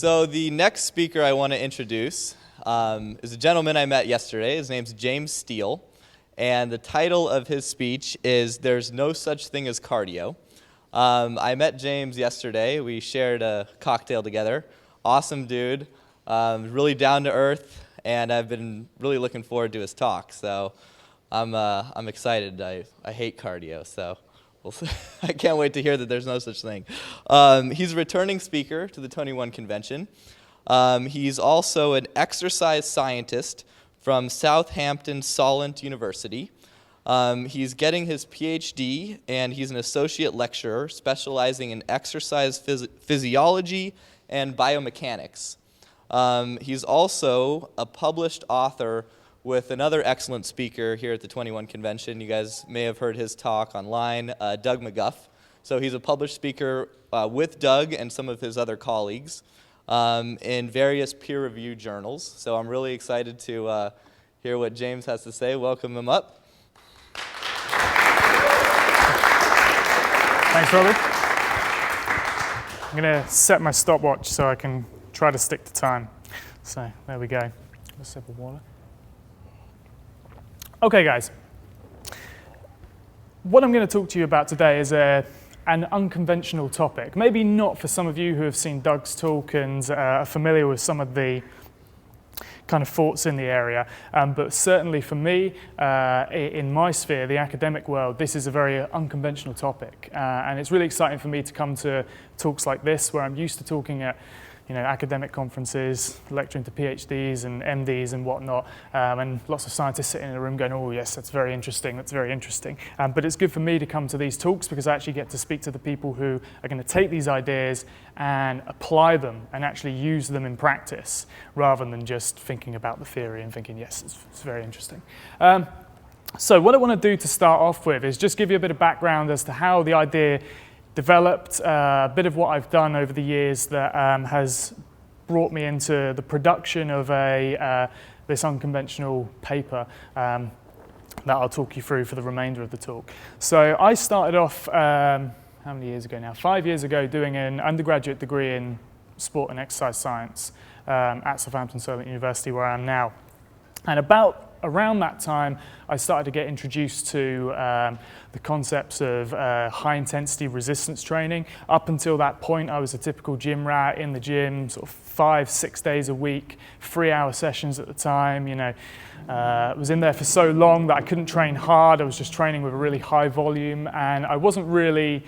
So the next speaker I want to introduce is a gentleman I met yesterday. His name's James Steele, and the title of his speech is "There's No Such Thing as Cardio." I met James yesterday. We shared a cocktail together. Awesome dude, really down to earth, and I've been really looking forward to his talk. So I'm excited. I hate cardio, so I can't wait to hear that there's no such thing. He's a returning speaker to the 21 convention. He's also an exercise scientist from Southampton Solent University. He's getting his Ph.D. and he's an associate lecturer specializing in exercise physiology and biomechanics. He's also a published author with another excellent speaker here at the 21 convention. You guys may have heard his talk online, Doug McGuff. So he's a published speaker with Doug and some of his other colleagues in various peer-reviewed journals. So I'm really excited to hear what James has to say. Welcome him up. Thanks, Robbie. I'm going to set my stopwatch so I can try to stick to time. So there we go. A sip of water. Okay, guys. What I'm going to talk to you about today is an unconventional topic. Maybe not for some of you who have seen Doug's talk and are familiar with some of the kind of thoughts in the area, but certainly for me, in my sphere, the academic world, this is a very unconventional topic, and it's really exciting for me to come to talks like this, where I'm used to talking at academic conferences, lecturing to PhDs and MDs and whatnot, and lots of scientists sitting in a room going, oh yes, that's very interesting, that's very interesting. But it's good for me to come to these talks because I actually get to speak to the people who are going to take these ideas and apply them and actually use them in practice, rather than just thinking about the theory and thinking, yes, it's very interesting. So what I want to do to start off with is just give you a bit of background as to how the idea developed, a bit of what I've done over the years that has brought me into the production of this unconventional paper that I'll talk you through for the remainder of the talk. So I started off, how many years ago now? 5 years ago, doing an undergraduate degree in sport and exercise science at Southampton Solent University, where I am now. And around that time, I started to get introduced to the concepts of high-intensity resistance training. Up until that point, I was a typical gym rat in the gym, sort of 5-6 days a week, 3-hour sessions at the time. Was in there for so long that I couldn't train hard. I was just training with a really high volume, and I wasn't really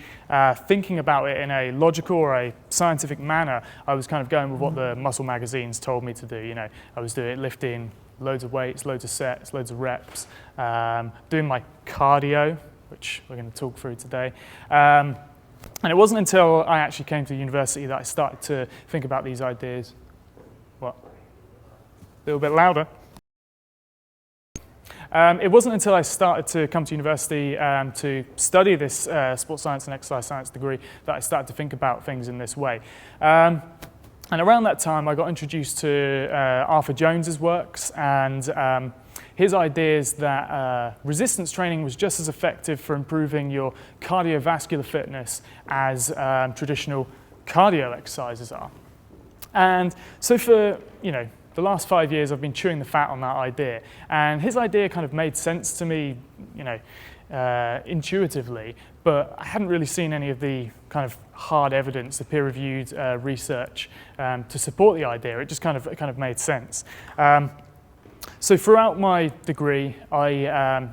thinking about it in a logical or a scientific manner. I was kind of going with what the muscle magazines told me to do. I was doing lifting, loads of weights, loads of sets, loads of reps, doing my cardio, which we're going to talk through today. And it wasn't until I actually came to university that I started to think about these ideas. What? A little bit louder. It wasn't until I started to come to university to study this sports science and exercise science degree that I started to think about things in this way. And around that time, I got introduced to Arthur Jones's works and his ideas that resistance training was just as effective for improving your cardiovascular fitness as traditional cardio exercises are. And so for the last 5 years, I've been chewing the fat on that idea. And his idea kind of made sense to me, intuitively, but I hadn't really seen any of the kind of hard evidence, the peer-reviewed research to support the idea. It just kind of made sense. So throughout my degree, I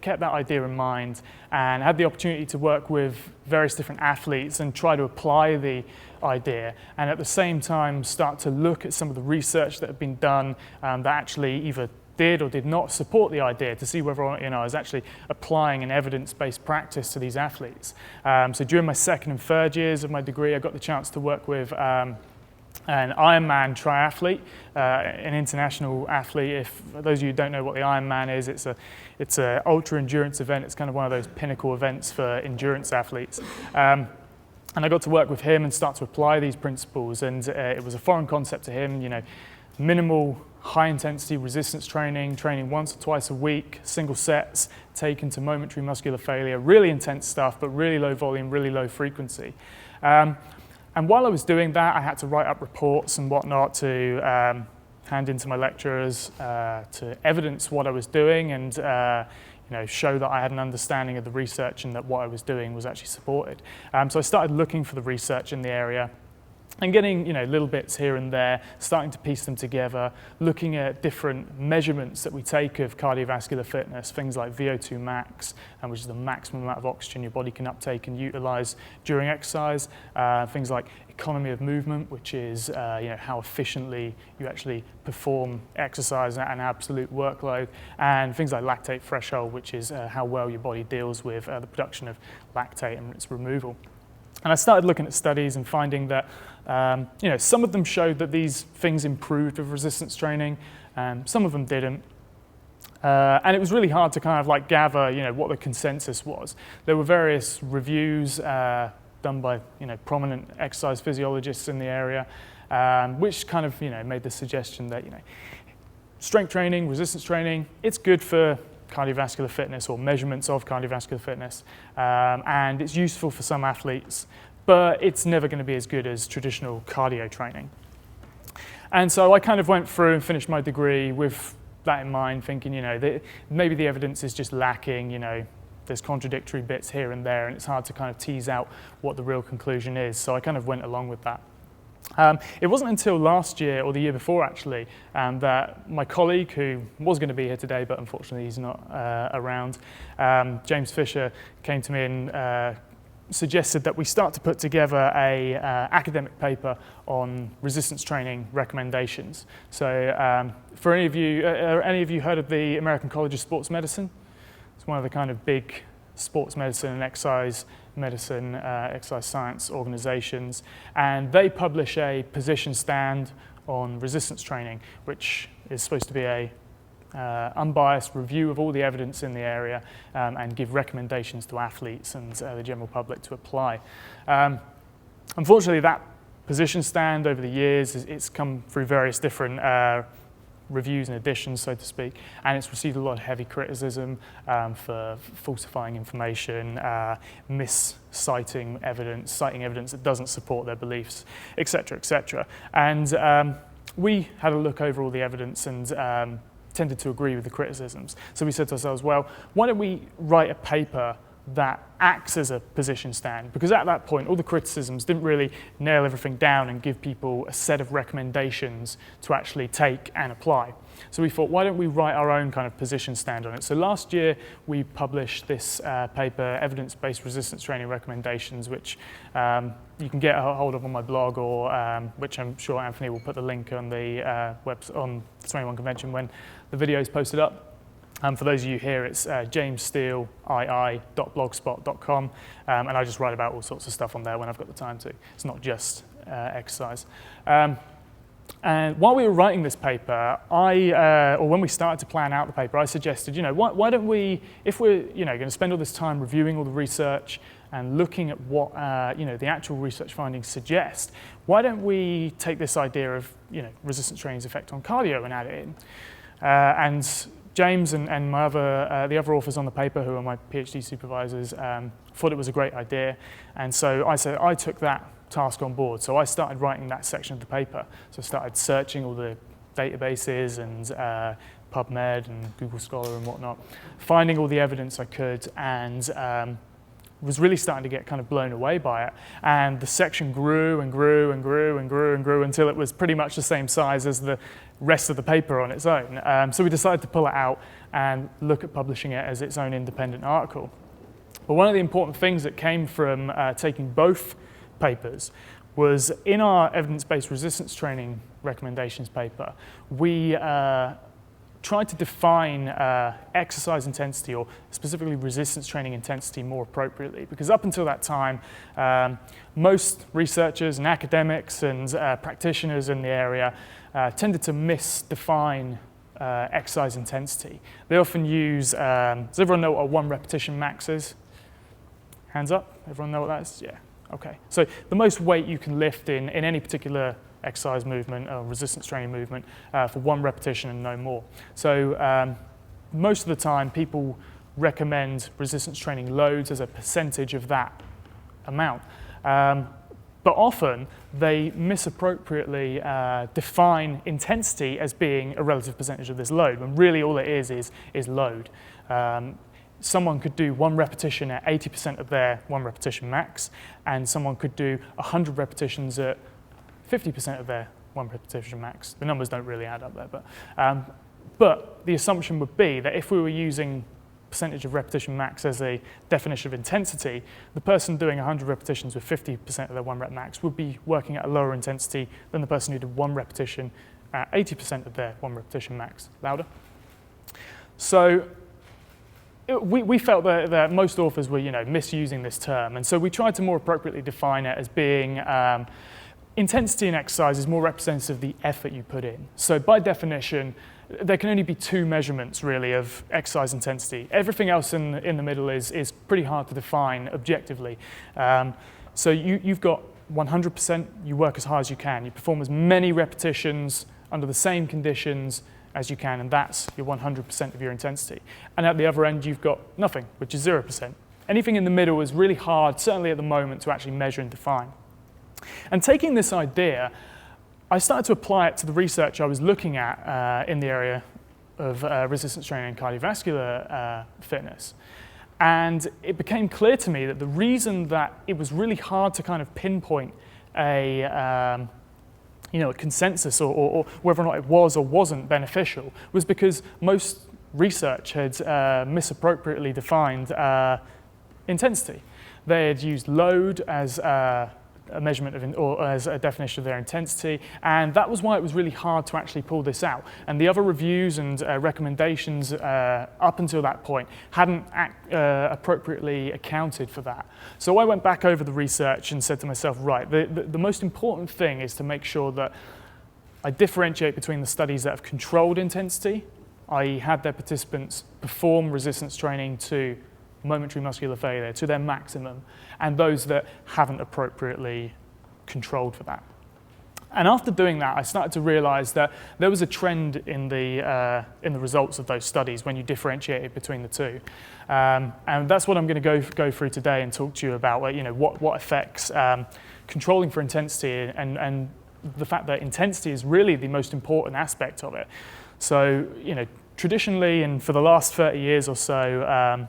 kept that idea in mind and had the opportunity to work with various different athletes and try to apply the idea, and at the same time start to look at some of the research that had been done that actually either did or did not support the idea, to see whether I was actually applying an evidence-based practice to these athletes. So during my second and third years of my degree, I got the chance to work with an Ironman triathlete, an international athlete. If those of you who don't know what the Ironman is, it's a ultra endurance event. It's kind of one of those pinnacle events for endurance athletes. And I got to work with him and start to apply these principles. And it was a foreign concept to him. Minimal high-intensity resistance training once or twice a week, single sets, taken to momentary muscular failure, really intense stuff, but really low volume, really low frequency. And while I was doing that, I had to write up reports and whatnot to hand into my lecturers to evidence what I was doing and show that I had an understanding of the research and that what I was doing was actually supported. So I started looking for the research in the area and getting little bits here and there, starting to piece them together, looking at different measurements that we take of cardiovascular fitness, things like VO2 max, which is the maximum amount of oxygen your body can uptake and utilize during exercise, things like economy of movement, which is how efficiently you actually perform exercise at an absolute workload, and things like lactate threshold, which is how well your body deals with the production of lactate and its removal. And I started looking at studies and finding that some of them showed that these things improved with resistance training, some of them didn't. And it was really hard to kind of gather what the consensus was. There were various reviews done by prominent exercise physiologists in the area, which kind of made the suggestion that strength training, resistance training, it's good for cardiovascular fitness or measurements of cardiovascular fitness, and it's useful for some athletes, but it's never going to be as good as traditional cardio training. And so I kind of went through and finished my degree with that in mind, thinking that maybe the evidence is just lacking, there's contradictory bits here and there, and it's hard to kind of tease out what the real conclusion is. So I kind of went along with that. It wasn't until last year, or the year before actually, that my colleague, who was going to be here today, but unfortunately he's not around, James Fisher, came to me and suggested that we start to put together a academic paper on resistance training recommendations. So for any of you heard of the American College of Sports Medicine? It's one of the kind of big sports medicine and exercise medicine, exercise science organizations, and they publish a position stand on resistance training, which is supposed to be a unbiased review of all the evidence in the area and give recommendations to athletes and the general public to apply. Unfortunately, that position stand over the years, it's come through various different reviews and editions, so to speak, and it's received a lot of heavy criticism for falsifying information, misciting evidence, citing evidence that doesn't support their beliefs, etc., etc. And we had a look over all the evidence and tended to agree with the criticisms. So we said to ourselves, well, why don't we write a paper that acts as a position stand? Because at that point, all the criticisms didn't really nail everything down and give people a set of recommendations to actually take and apply. So we thought, why don't we write our own kind of position stand on it? So last year, we published this paper, Evidence-Based Resistance Training Recommendations, which you can get a hold of on my blog, or which I'm sure Anthony will put the link on the on the 21 convention when the video is posted up. For those of you here, it's jamessteeleii.blogspot.com, and I just write about all sorts of stuff on there when I've got the time to. It's not just exercise. And while we were writing this paper, or when we started to plan out the paper, I suggested, why don't we, if we're going to spend all this time reviewing all the research and looking at what the actual research findings suggest, why don't we take this idea of resistance training's effect on cardio and add it in? And James and my the other authors on the paper, who are my PhD supervisors, thought it was a great idea. And so I took that task on board. So I started writing that section of the paper. So I started searching all the databases and PubMed and Google Scholar and whatnot, finding all the evidence I could, and was really starting to get kind of blown away by it. And the section grew and grew and grew and grew and grew until it was pretty much the same size as the rest of the paper on its own. So we decided to pull it out and look at publishing it as its own independent article. But one of the important things that came from taking both papers was, in our evidence-based resistance training recommendations paper, we tried to define exercise intensity, or specifically resistance training intensity, more appropriately, because up until that time, most researchers and academics and practitioners in the area tended to misdefine exercise intensity. They often use, does everyone know what a 1 repetition max is? Hands up, everyone know what that is? Yeah, okay. So the most weight you can lift in any particular exercise movement or resistance training movement for 1 repetition and no more. So most of the time people recommend resistance training loads as a percentage of that amount. But But often they misappropriately define intensity as being a relative percentage of this load, when really all it is load. Someone could do 1 repetition at 80% of their 1 repetition max, and someone could do 100 repetitions at 50% of their 1 repetition max. The numbers don't really add up there, but the assumption would be that if we were using percentage of repetition max as a definition of intensity, the person doing 100 repetitions with 50% of their 1 rep max would be working at a lower intensity than the person who did 1 repetition at 80% of their 1 repetition max. Louder? So we felt that most authors were, misusing this term, and so we tried to more appropriately define it as being intensity in exercise is more representative of the effort you put in. So by definition, there can only be 2 measurements really of exercise intensity. Everything else in the middle is pretty hard to define objectively. So you've got 100%, you work as hard as you can. You perform as many repetitions under the same conditions as you can, and that's your 100% of your intensity. And at the other end, you've got nothing, which is 0%. Anything in the middle is really hard, certainly at the moment, to actually measure and define. And taking this idea, I started to apply it to the research I was looking at in the area of resistance training and cardiovascular fitness. And it became clear to me that the reason that it was really hard to kind of pinpoint a consensus or whether or not it was or wasn't beneficial was because most research had misappropriately defined intensity. They had used load as a measurement of, or as a definition of their intensity, and that was why it was really hard to actually pull this out. And the other reviews and recommendations up until that point hadn't appropriately accounted for that. So I went back over the research and said to myself, right, the most important thing is to make sure that I differentiate between the studies that have controlled intensity, i.e. had their participants perform resistance training to momentary muscular failure, to their maximum, and those that haven't appropriately controlled for that. And after doing that, I started to realize that there was a trend in the results of those studies when you differentiated between the two. And that's what I'm going to go through today and talk to you about, what affects controlling for intensity and the fact that intensity is really the most important aspect of it. So, traditionally and for the last 30 years or so,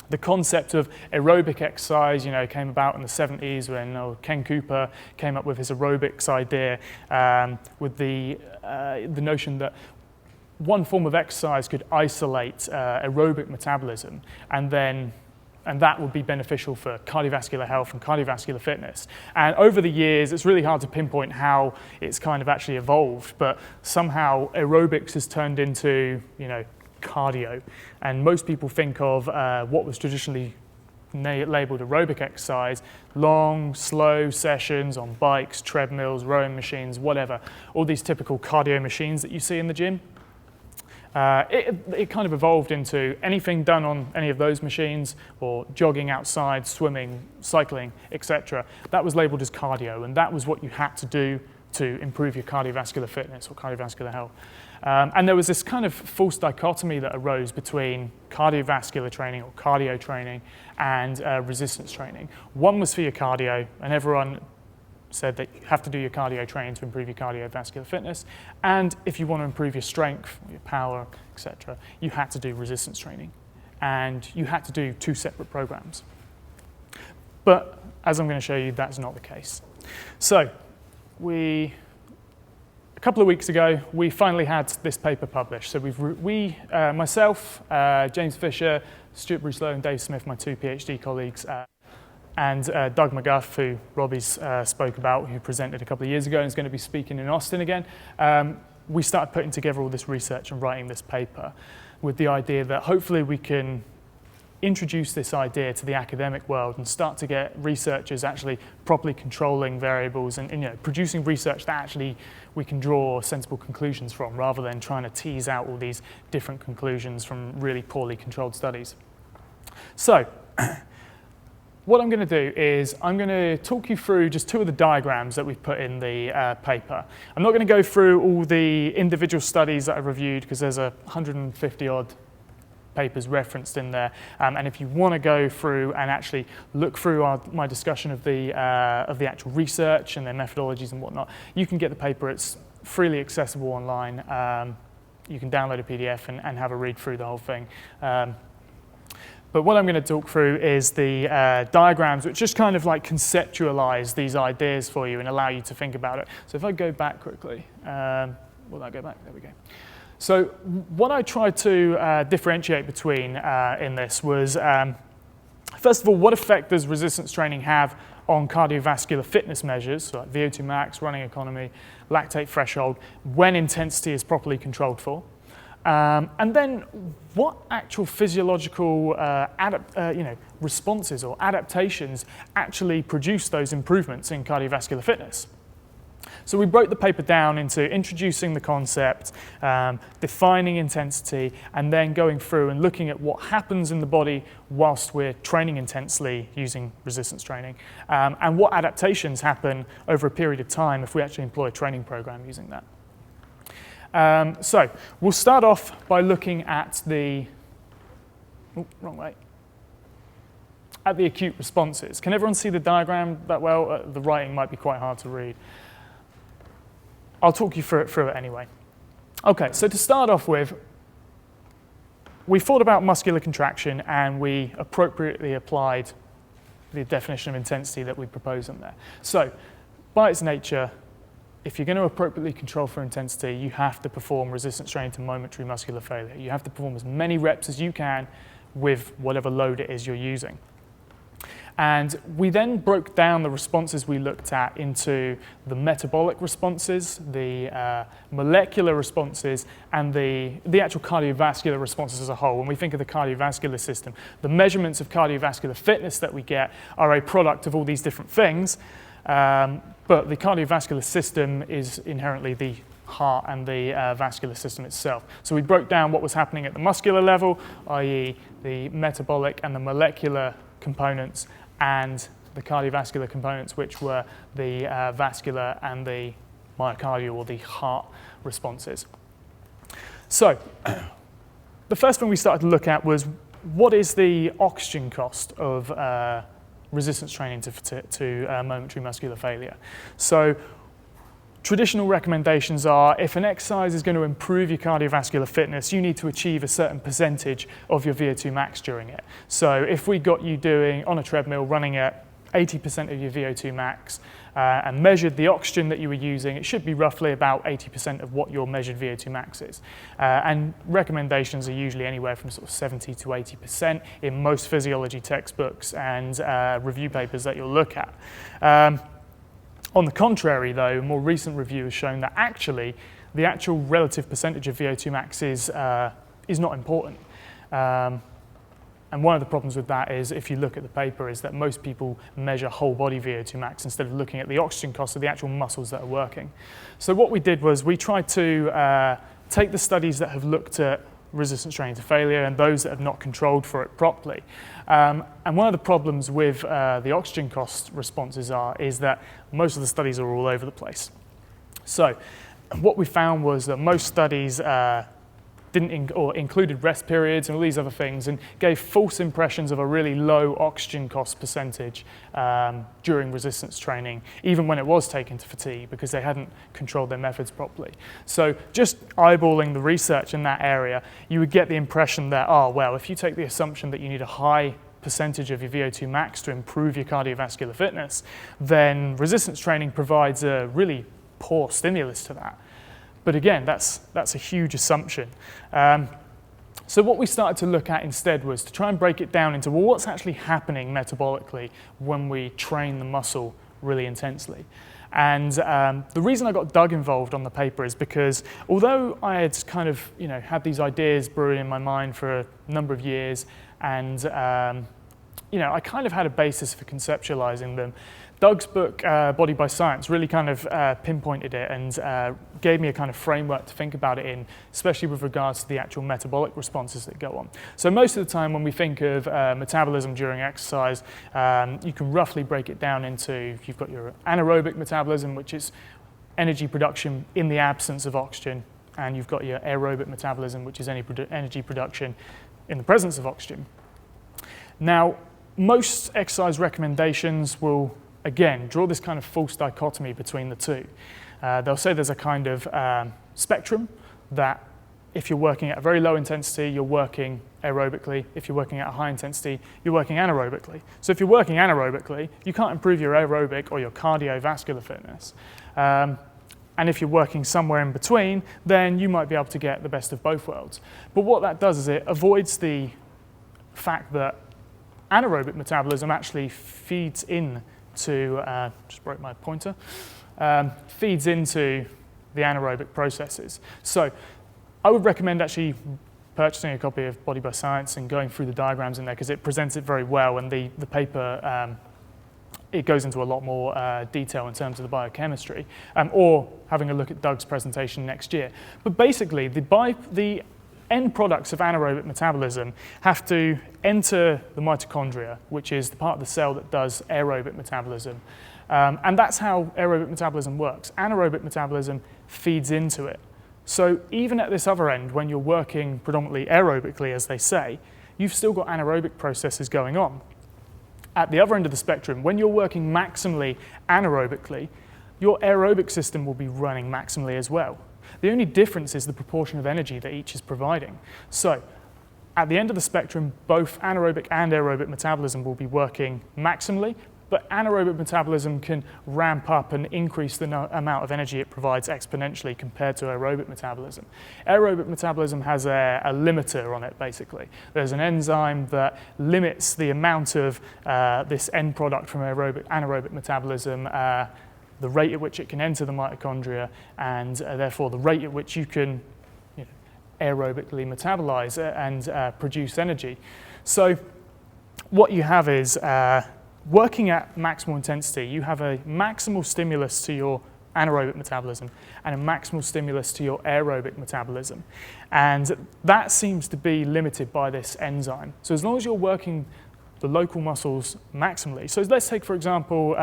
the concept of aerobic exercise, came about in the 70s when Ken Cooper came up with his aerobics idea, with the notion that one form of exercise could isolate aerobic metabolism, and that would be beneficial for cardiovascular health and cardiovascular fitness. And over the years, it's really hard to pinpoint how it's kind of actually evolved, but somehow aerobics has turned into, cardio, and most people think of what was traditionally labeled aerobic exercise, long, slow sessions on bikes, treadmills, rowing machines, whatever, all these typical cardio machines that you see in the gym. It kind of evolved into anything done on any of those machines, or jogging outside, swimming, cycling, etc. That was labeled as cardio, and that was what you had to do to improve your cardiovascular fitness or cardiovascular health. And there was this kind of false dichotomy that arose between cardiovascular training or cardio training and resistance training. One was for your cardio, and everyone said that you have to do your cardio training to improve your cardiovascular fitness. And if you want to improve your strength, your power, etc., you had to do resistance training. And you had to do 2 separate programs. But as I'm going to show you, that's not the case. So a couple of weeks ago, we finally had this paper published. So myself, James Fisher, Stuart Bruce-Lowe, and Dave Smith, my 2 PhD colleagues, and Doug McGuff, who Robbie's spoke about, who presented a couple of years ago and is going to be speaking in Austin again, we started putting together all this research and writing this paper with the idea that hopefully we can introduce this idea to the academic world and start to get researchers actually properly controlling variables and producing research that actually we can draw sensible conclusions from, rather than trying to tease out all these different conclusions from really poorly controlled studies. So what I'm going to do is I'm going to talk you through just 2 of the diagrams that we've put in the paper. I'm not going to go through all the individual studies that I reviewed, because there's 150 odd papers referenced in there. And if you want to go through and actually look through my discussion of the actual research and their methodologies and whatnot, you can get the paper. It's freely accessible online. You can download a PDF and have a read through the whole thing. But what I'm going to talk through is the diagrams, which just kind of like conceptualize these ideas for you and allow you to think about it. So if I go back quickly, will that go back? There we go. So what I tried to differentiate between in this was, first of all, what effect does resistance training have on cardiovascular fitness measures, so like VO2 max, running economy, lactate threshold, when intensity is properly controlled for? And then what actual physiological responses or adaptations actually produce those improvements in cardiovascular fitness? So we broke the paper down into introducing the concept, defining intensity, and then going through and looking at what happens in the body whilst we're training intensely using resistance training, and what adaptations happen over a period of time if we actually employ a training program using that. So we'll start off by looking at the, at the acute responses. Can everyone see the diagram that well? The writing might be quite hard to read. I'll talk you through it anyway. Okay, so to start off with, we thought about muscular contraction and we appropriately applied the definition of intensity that we propose in there. So by its nature, if you're going to appropriately control for intensity, you have to perform resistance training to momentary muscular failure. You have to perform as many reps as you can with whatever load it is you're using. And we then broke down the responses we looked at into the metabolic responses, the molecular responses, and the actual cardiovascular responses as a whole. When we think of the cardiovascular system, the measurements of cardiovascular fitness that we get are a product of all these different things, but the cardiovascular system is inherently the heart and the vascular system itself. So we broke down what was happening at the muscular level, i.e. the metabolic and the molecular components, and the cardiovascular components, which were the vascular and the myocardial or the heart responses. So the first thing we started to look at was what is the oxygen cost of resistance training to momentary muscular failure. So traditional recommendations are if an exercise is going to improve your cardiovascular fitness, you need to achieve a certain percentage of your VO2 max during it. So if we got you doing on a treadmill running at 80% of your VO2 max and measured the oxygen that you were using, it should be roughly about 80% of what your measured VO2 max is. And recommendations are usually anywhere from sort of 70 to 80% in most physiology textbooks and review papers that you'll look at. On the contrary, though, a more recent review has shown that actually the actual relative percentage of VO2 max is not important. And one of the problems with that is, if you look at the paper, is that most people measure whole body VO2 max instead of looking at the oxygen cost of the actual muscles that are working. So what we did was we tried to take the studies that have looked at resistance training to failure and those that have not controlled for it properly. And one of the problems with the oxygen cost responses is that most of the studies are all over the place. So what we found was that most studies included rest periods and all these other things and gave false impressions of a really low oxygen cost percentage during resistance training, even when it was taken to fatigue, because they hadn't controlled their methods properly. So just eyeballing the research in that area, you would get the impression that, oh, well, if you take the assumption that you need a high percentage of your VO2 max to improve your cardiovascular fitness, then resistance training provides a really poor stimulus to that. But again, that's a huge assumption. So what we started to look at instead was to try and break it down into, well, what's actually happening metabolically when we train the muscle really intensely? And the reason I got Doug involved on the paper is because although I had kind of had these ideas brewing in my mind for a number of years, and I kind of had a basis for conceptualizing them, Doug's book, Body by Science, really kind of pinpointed it and gave me a kind of framework to think about it in, especially with regards to the actual metabolic responses that go on. So most of the time when we think of metabolism during exercise, you can roughly break it down into, you've got your anaerobic metabolism, which is energy production in the absence of oxygen, and you've got your aerobic metabolism, which is energy production in the presence of oxygen. Now, most exercise recommendations will, again, draw this kind of false dichotomy between the two. They'll say there's a kind of spectrum that if you're working at a very low intensity, you're working aerobically. If you're working at a high intensity, you're working anaerobically. So if you're working anaerobically, you can't improve your aerobic or your cardiovascular fitness. And if you're working somewhere in between, then you might be able to get the best of both worlds. But what that does is it avoids the fact that anaerobic metabolism actually feeds into, just broke my pointer, feeds into the anaerobic processes. So I would recommend actually purchasing a copy of Body by Science and going through the diagrams in there because it presents it very well, and the paper, it goes into a lot more detail in terms of the biochemistry, or having a look at Doug's presentation next year. But basically, the end products of anaerobic metabolism have to enter the mitochondria, which is the part of the cell that does aerobic metabolism. And that's how aerobic metabolism works. Anaerobic metabolism feeds into it. So even at this other end, when you're working predominantly aerobically, as they say, you've still got anaerobic processes going on. At the other end of the spectrum, when you're working maximally anaerobically, your aerobic system will be running maximally as well. The only difference is the proportion of energy that each is providing. So at the end of the spectrum, both anaerobic and aerobic metabolism will be working maximally, but anaerobic metabolism can ramp up and increase the amount of energy it provides exponentially compared to aerobic metabolism. Aerobic metabolism has a limiter on it, basically. There's an enzyme that limits the amount of this end product from anaerobic metabolism, the rate at which it can enter the mitochondria, and therefore the rate at which you can aerobically metabolize it and produce energy. So what you have is working at maximal intensity, you have a maximal stimulus to your anaerobic metabolism and a maximal stimulus to your aerobic metabolism. And that seems to be limited by this enzyme. So as long as you're working the local muscles maximally, so let's take, for example,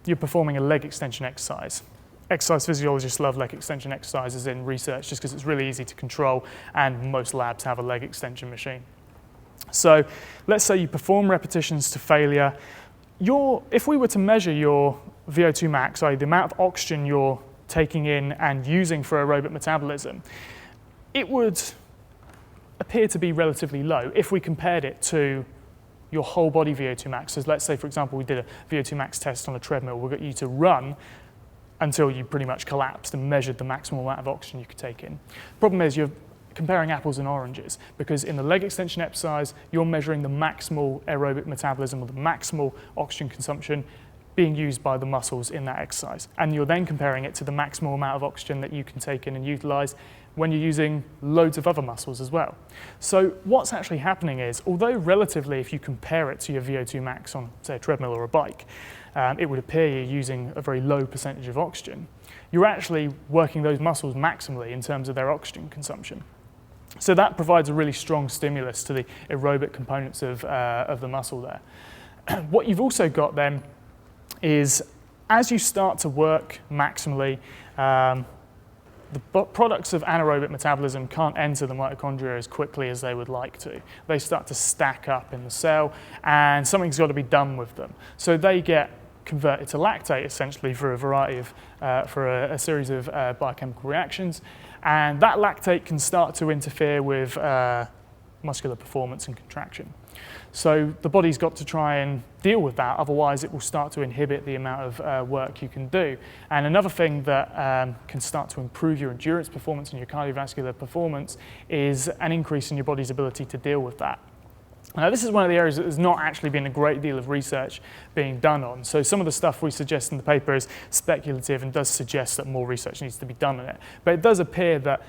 you're performing a leg extension exercise. Exercise physiologists love leg extension exercises in research just because it's really easy to control, and most labs have a leg extension machine. So let's say you perform repetitions to failure. If we were to measure your VO2 max, i.e. the amount of oxygen you're taking in and using for aerobic metabolism, it would appear to be relatively low if we compared it to your whole body VO2 max. So let's say, for example, we did a VO2 max test on a treadmill. We got you to run until you pretty much collapsed and measured the maximal amount of oxygen you could take in. Problem is, you're comparing apples and oranges, because in the leg extension exercise, you're measuring the maximal aerobic metabolism or the maximal oxygen consumption being used by the muscles in that exercise. And you're then comparing it to the maximal amount of oxygen that you can take in and utilize when you're using loads of other muscles as well. So what's actually happening is, although relatively, if you compare it to your VO2 max on, say, a treadmill or a bike, it would appear you're using a very low percentage of oxygen, you're actually working those muscles maximally in terms of their oxygen consumption. So that provides a really strong stimulus to the aerobic components of the muscle there. What you've also got then is, as you start to work maximally, the products of anaerobic metabolism can't enter the mitochondria as quickly as they would like to. They start to stack up in the cell, and something's got to be done with them. So they get converted to lactate, essentially, for a variety of, for a series of biochemical reactions. And that lactate can start to interfere with muscular performance and contraction. So the body's got to try and deal with that, otherwise it will start to inhibit the amount of work you can do. And another thing that can start to improve your endurance performance and your cardiovascular performance is an increase in your body's ability to deal with that. Now, this is one of the areas that there's not actually been a great deal of research being done on. So some of the stuff we suggest in the paper is speculative and does suggest that more research needs to be done on it. But it does appear that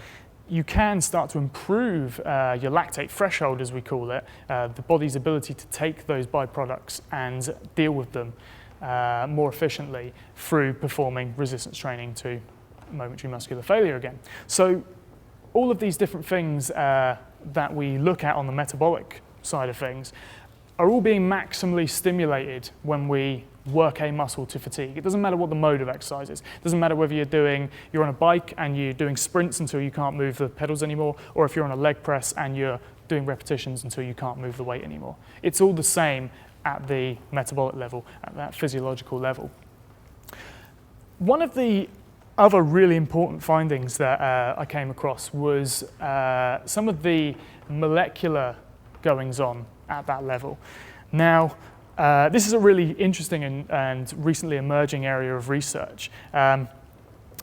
you can start to improve your lactate threshold, as we call it, the body's ability to take those byproducts and deal with them more efficiently through performing resistance training to momentary muscular failure again. So all of these different things that we look at on the metabolic side of things are all being maximally stimulated when we work a muscle to fatigue. It doesn't matter what the mode of exercise is. It doesn't matter whether you're on a bike and you're doing sprints until you can't move the pedals anymore, or if you're on a leg press and you're doing repetitions until you can't move the weight anymore. It's all the same at the metabolic level, at that physiological level. One of the other really important findings that I came across was some of the molecular goings-on at that level. Now, this is a really interesting and recently emerging area of research.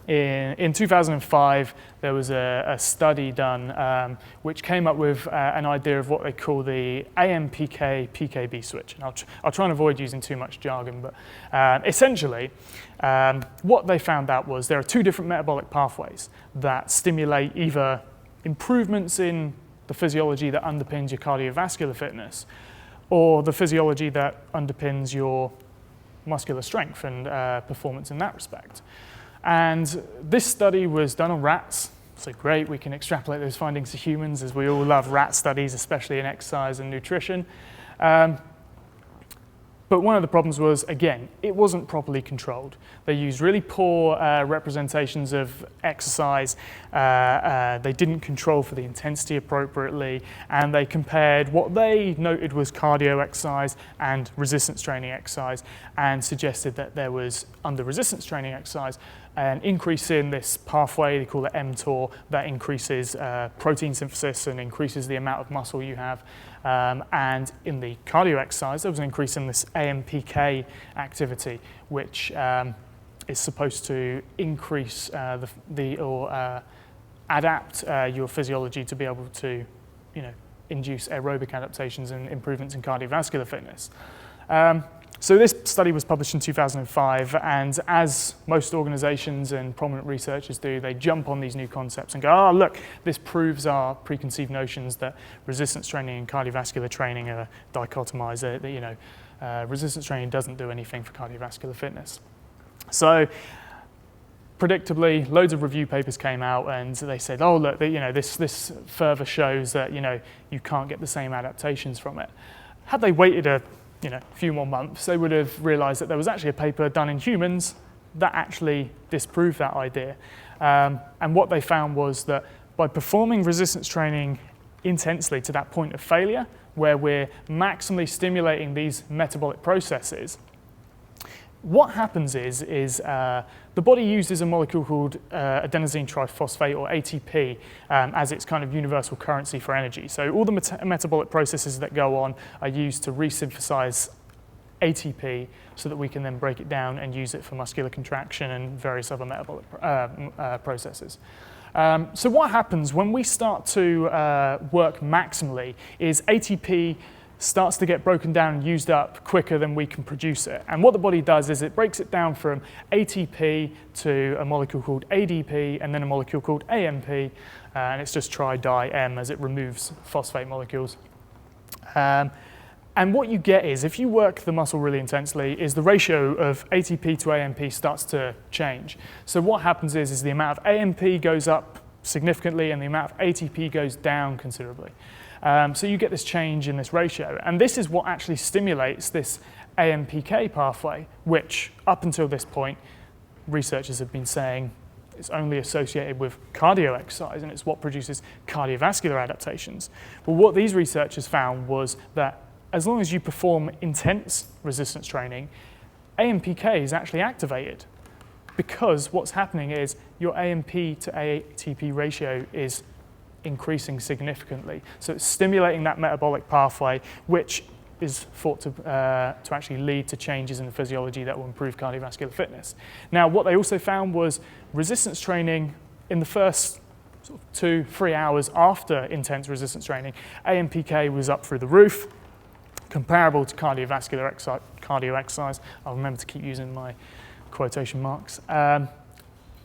In 2005, there was a study done which came up with an idea of what they call the Ampk Pkb Switch. And I'll try and avoid using too much jargon, but essentially, what they found out was there are two different metabolic pathways that stimulate either improvements in the physiology that underpins your cardiovascular fitness, or the physiology that underpins your muscular strength and performance in that respect. And this study was done on rats, so great, we can extrapolate those findings to humans, as we all love rat studies, especially in exercise and nutrition. But one of the problems was, again, it wasn't properly controlled. They used really poor representations of exercise, they didn't control for the intensity appropriately, and they compared what they noted was cardio exercise and resistance training exercise, and suggested that there was, under resistance training exercise, an increase in this pathway, they call it mTOR, that increases protein synthesis and increases the amount of muscle you have. And in the cardio exercise, there was an increase in this AMPK activity, which is supposed to increase adapt your physiology to be able to, induce aerobic adaptations and improvements in cardiovascular fitness. So this study was published in 2005, and as most organizations and prominent researchers do, they jump on these new concepts and go, oh, look, this proves our preconceived notions that resistance training and cardiovascular training are dichotomized, that resistance training doesn't do anything for cardiovascular fitness. So predictably, loads of review papers came out and they said, oh, look, this further shows that, you can't get the same adaptations from it. Had they waited a few more months, they would have realized that there was actually a paper done in humans that actually disproved that idea. And what they found was that by performing resistance training intensely to that point of failure, where we're maximally stimulating these metabolic processes, what happens is the body uses a molecule called adenosine triphosphate, or ATP, as its kind of universal currency for energy. So all the metabolic processes that go on are used to resynthesize ATP so that we can then break it down and use it for muscular contraction and various other metabolic processes. So what happens when we start to work maximally is ATP starts to get broken down and used up quicker than we can produce it. And what the body does is it breaks it down from ATP to a molecule called ADP and then a molecule called AMP, and it's just tri-di-M as it removes phosphate molecules. And what you get is, if you work the muscle really intensely, is the ratio of ATP to AMP starts to change. So what happens is the amount of AMP goes up significantly and the amount of ATP goes down considerably. So you get this change in this ratio, and this is what actually stimulates this AMPK pathway, which up until this point, researchers have been saying it's only associated with cardio exercise and it's what produces cardiovascular adaptations. But what these researchers found was that as long as you perform intense resistance training, AMPK is actually activated, because what's happening is your AMP to ATP ratio is increasing significantly. So it's stimulating that metabolic pathway, which is thought to actually lead to changes in the physiology that will improve cardiovascular fitness. Now, what they also found was resistance training in the first 2-3 hours after intense resistance training, AMPK was up through the roof, comparable to cardiovascular cardio exercise. I'll remember to keep using my quotation marks.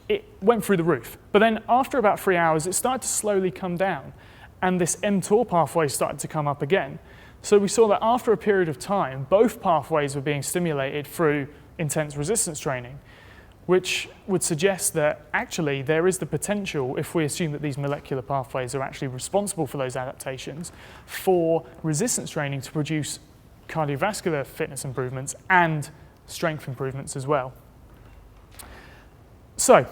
It went through the roof. But then after about 3 hours, it started to slowly come down, and this mTOR pathway started to come up again. So we saw that after a period of time, both pathways were being stimulated through intense resistance training, which would suggest that actually there is the potential, if we assume that these molecular pathways are actually responsible for those adaptations, for resistance training to produce cardiovascular fitness improvements and strength improvements as well. So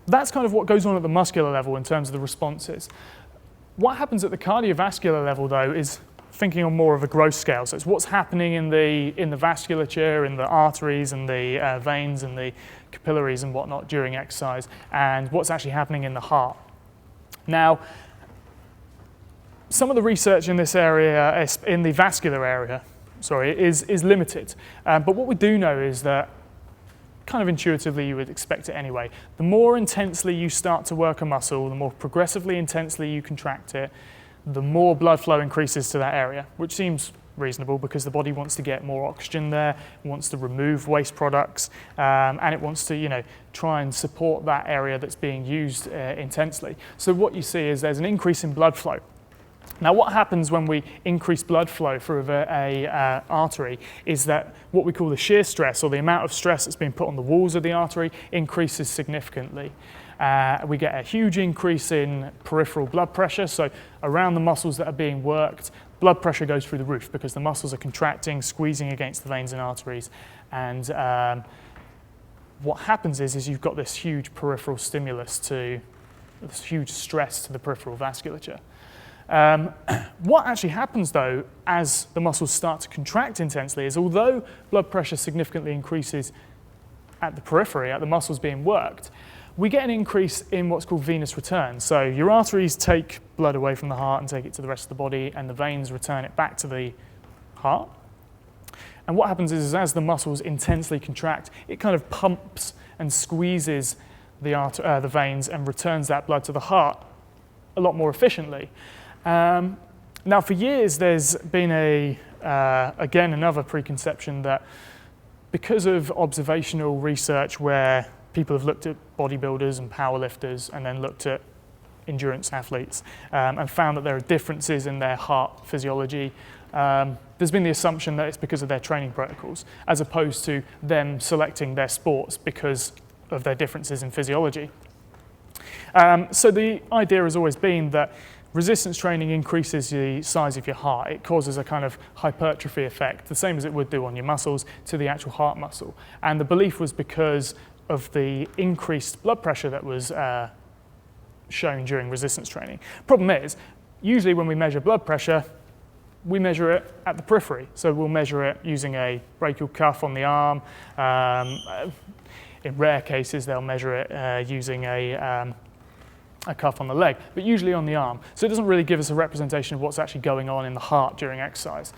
that's kind of what goes on at the muscular level in terms of the responses. What happens at the cardiovascular level, though, is thinking on more of a gross scale. So it's what's happening in the vasculature, in the arteries and the veins and the capillaries and whatnot during exercise, and what's actually happening in the heart. Now, some of the research in this area, in the vascular area, is limited. But what we do know is that, kind of intuitively, you would expect it anyway. The more intensely you start to work a muscle, the more progressively intensely you contract it, the more blood flow increases to that area, which seems reasonable because the body wants to get more oxygen there, wants to remove waste products, and it wants to, try and support that area that's being used intensely. So what you see is there's an increase in blood flow. Now, what happens when we increase blood flow through a artery is that what we call the shear stress, or the amount of stress that's being put on the walls of the artery, increases significantly. We get a huge increase in peripheral blood pressure, so around the muscles that are being worked, blood pressure goes through the roof because the muscles are contracting, squeezing against the veins and arteries, and what happens is you've got this huge peripheral stimulus this huge stress to the peripheral vasculature. What actually happens, though, as the muscles start to contract intensely is, although blood pressure significantly increases at the periphery, at the muscles being worked, we get an increase in what's called venous return. So your arteries take blood away from the heart and take it to the rest of the body, and the veins return it back to the heart. And what happens is as the muscles intensely contract, it kind of pumps and squeezes the veins and returns that blood to the heart a lot more efficiently. Now, for years, there's been again, another preconception that because of observational research where people have looked at bodybuilders and powerlifters and then looked at endurance athletes and found that there are differences in their heart physiology, there's been the assumption that it's because of their training protocols, as opposed to them selecting their sports because of their differences in physiology. So the idea has always been that resistance training increases the size of your heart. It causes a kind of hypertrophy effect, the same as it would do on your muscles, to the actual heart muscle. And the belief was because of the increased blood pressure that was shown during resistance training. Problem is, usually when we measure blood pressure, we measure it at the periphery. So we'll measure it using a brachial cuff on the arm. In rare cases, they'll measure it using a cuff on the leg, but usually on the arm. So it doesn't really give us a representation of what's actually going on in the heart during exercise.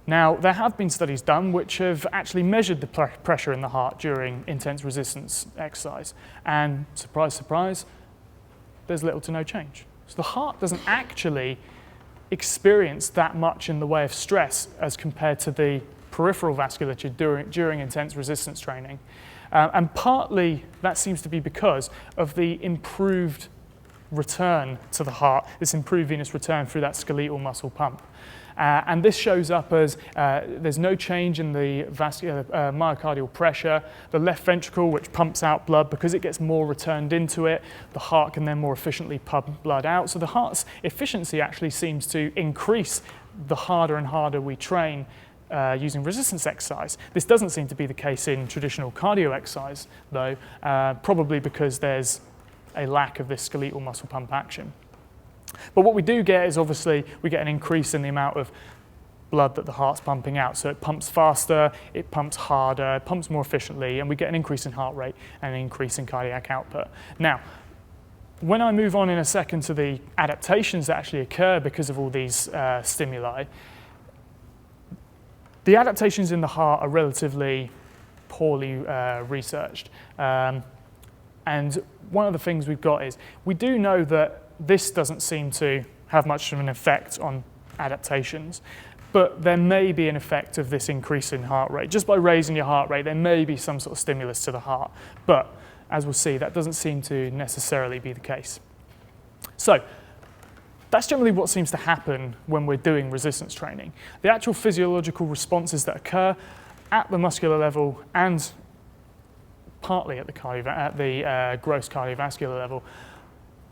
Now, there have been studies done which have actually measured the pressure in the heart during intense resistance exercise. And surprise, surprise, there's little to no change. So the heart doesn't actually experience that much in the way of stress as compared to the peripheral vasculature during intense resistance training. And partly that seems to be because of the improved return to the heart, this improved venous return through that skeletal muscle pump. And this shows up as there's no change in the myocardial pressure. The left ventricle, which pumps out blood, because it gets more returned into it, the heart can then more efficiently pump blood out. So the heart's efficiency actually seems to increase the harder and harder we train using resistance exercise. This doesn't seem to be the case in traditional cardio exercise, though, probably because there's a lack of this skeletal muscle pump action. But what we do get is, obviously, we get an increase in the amount of blood that the heart's pumping out. So it pumps faster, it pumps harder, it pumps more efficiently, and we get an increase in heart rate and an increase in cardiac output. Now, when I move on in a second to the adaptations that actually occur because of all these stimuli, the adaptations in the heart are relatively poorly researched. And one of the things we've got is, we do know that this doesn't seem to have much of an effect on adaptations, but there may be an effect of this increase in heart rate. Just by raising your heart rate, there may be some sort of stimulus to the heart. But as we'll see, that doesn't seem to necessarily be the case. So that's generally what seems to happen when we're doing resistance training. The actual physiological responses that occur at the muscular level and partly at the gross cardiovascular level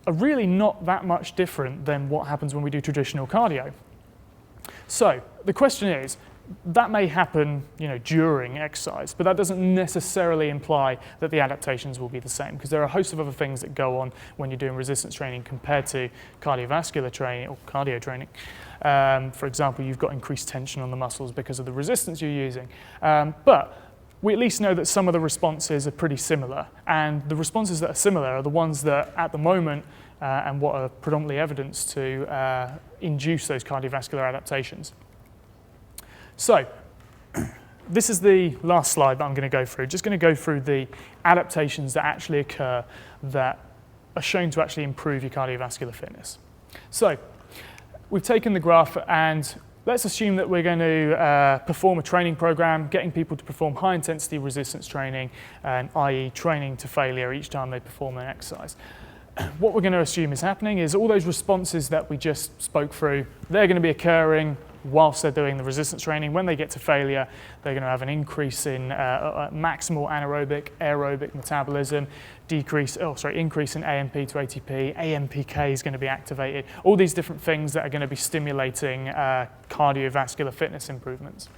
are really not that much different than what happens when we do traditional cardio. So the question is, that may happen, during exercise, but that doesn't necessarily imply that the adaptations will be the same, because there are a host of other things that go on when you're doing resistance training compared to cardiovascular training or cardio training. For example, you've got increased tension on the muscles because of the resistance you're using. But we at least know that some of the responses are pretty similar, and the responses that are similar are the ones that at the moment and what are predominantly evidenced to induce those cardiovascular adaptations. So, this is the last slide that I'm going to go through. Just going to go through the adaptations that actually occur that are shown to actually improve your cardiovascular fitness. So, we've taken the graph and let's assume that we're going to perform a training program, getting people to perform high intensity resistance training, i.e. training to failure each time they perform an exercise. What we're going to assume is happening is all those responses that we just spoke through, they're going to be occurring whilst they're doing the resistance training. When they get to failure, they're going to have an increase in maximal anaerobic, aerobic metabolism, increase in AMP to ATP, AMPK is going to be activated, all these different things that are going to be stimulating cardiovascular fitness improvements.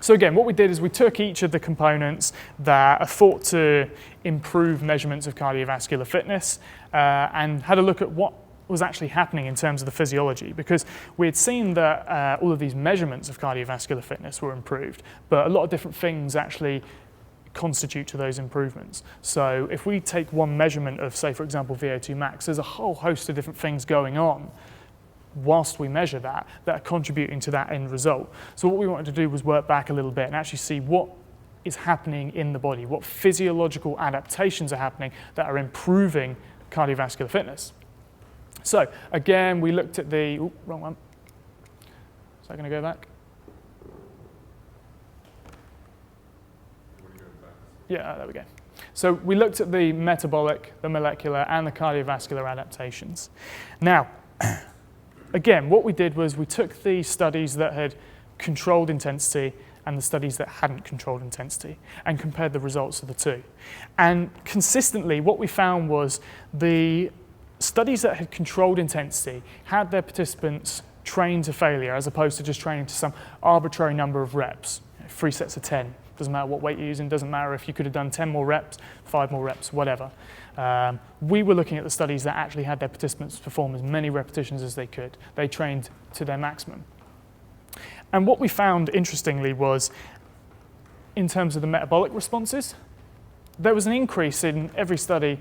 So again, what we did is we took each of the components that are thought to improve measurements of cardiovascular fitness and had a look at what was actually happening in terms of the physiology, because we had seen that all of these measurements of cardiovascular fitness were improved, but a lot of different things actually constitute to those improvements. So if we take one measurement of, say, for example, VO2 max, there's a whole host of different things going on whilst we measure that are contributing to that end result. So what we wanted to do was work back a little bit and actually see what is happening in the body, what physiological adaptations are happening that are improving cardiovascular fitness. So again, we looked at the, wrong one. Is that going to go back? Yeah, there we go. So we looked at the metabolic, the molecular, and the cardiovascular adaptations. Now, again, what we did was we took the studies that had controlled intensity and the studies that hadn't controlled intensity and compared the results of the two. And consistently, what we found was the studies that had controlled intensity had their participants train to failure as opposed to just training to some arbitrary number of reps, 3 sets of 10. Doesn't matter what weight you're using, doesn't matter if you could have done 10 more reps, 5 more reps, whatever. We were looking at the studies that actually had their participants perform as many repetitions as they could. They trained to their maximum. And what we found, interestingly, was in terms of the metabolic responses, there was an increase in every study